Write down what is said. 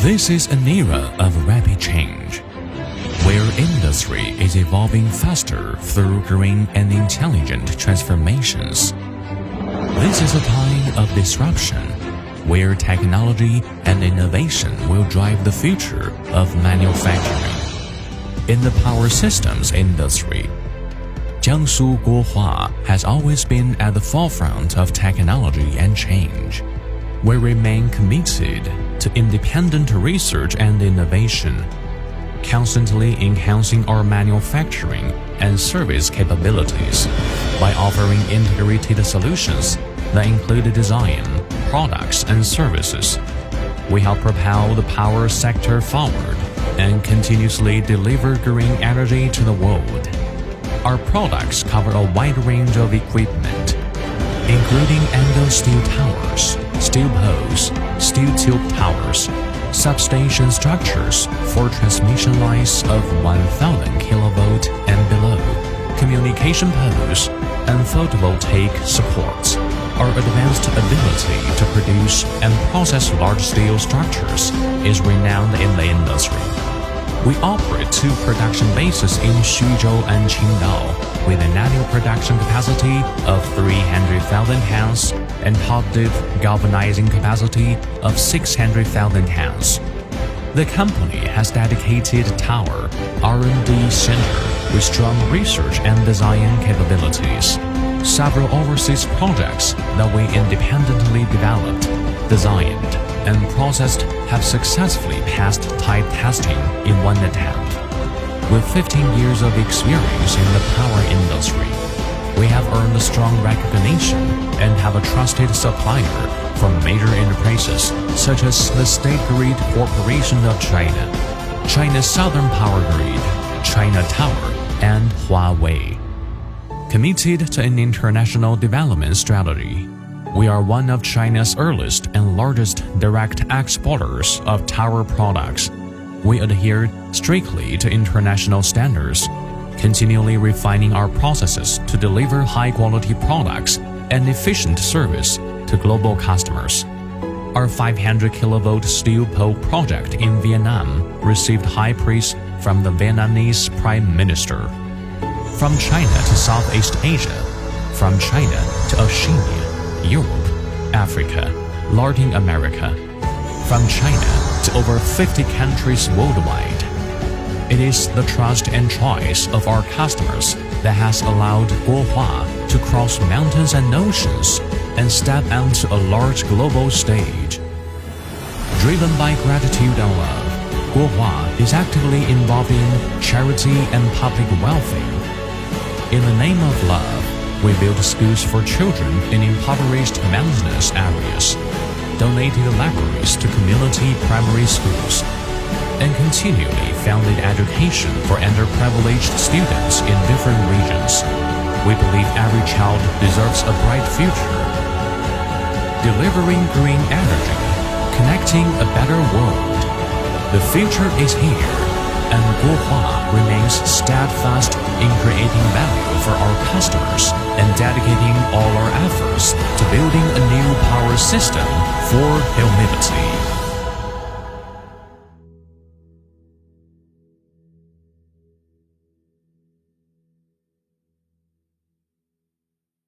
This is an era of rapid change, where industry is evolving faster through green and intelligent transformations. This is a time of disruption, where technology and innovation will drive the future of manufacturing. In the power systems industry, Jiangsu Guohua has always been at the forefront of technology and change. We remain committed to independent research and innovation, constantly enhancing our manufacturing and service capabilities by offering integrated solutions that include design, products, and services. We help propel the power sector forward and continuously deliver green energy to the world. Our products cover a wide range of equipment, including angle steel towers, steel poles, steel tube towers, substation structures for transmission lines of 1000 kV and below, communication poles, and photovoltaic supports. Our advanced ability to produce and process large steel structures is renowned in the industry. We operate 2 production bases in Xuzhou and Qingdao, with an annual production capacity of 300,000 tons and hot-dip galvanizing capacity of 600,000 tons. The company has dedicated tower R&D center with strong research and design capabilities. Several overseas projects that we independently developed, designed, and processed have successfully passed type testing in one attempt. With 15 years of experience in the power industry, we have earned strong recognition and have a trusted supplier from major enterprises such as the State Grid Corporation of China, China's Southern Power Grid, China Tower, and Huawei. Committed to an international development strategy, we are one of China's earliest and largest direct exporters of tower products. We adhere strictly to international standards, continually refining our processes to deliver high-quality products and efficient service to global customers. Our 500 kV steel pole project in Vietnam received high praise from the Vietnamese Prime Minister. From China to Southeast Asia, from China to Oceania, Europe, Africa, Latin America, from China to over 50 countries worldwide. It is the trust and choice of our customers that has allowed Guohua to cross mountains and oceans and step onto a large global stage. Driven by gratitude and love, Guohua is actively involved in charity and public welfare. In the name of love, we build schools for children in impoverished mountainous areas, donated libraries to community primary schools, and continually founded education for underprivileged students in different regions. We believe every child deserves a bright future. Delivering green energy, connecting a better world. The future is here, and Guohua remains steadfast in creating value for our customers and dedicating all our efforts to building a new power system for humanity.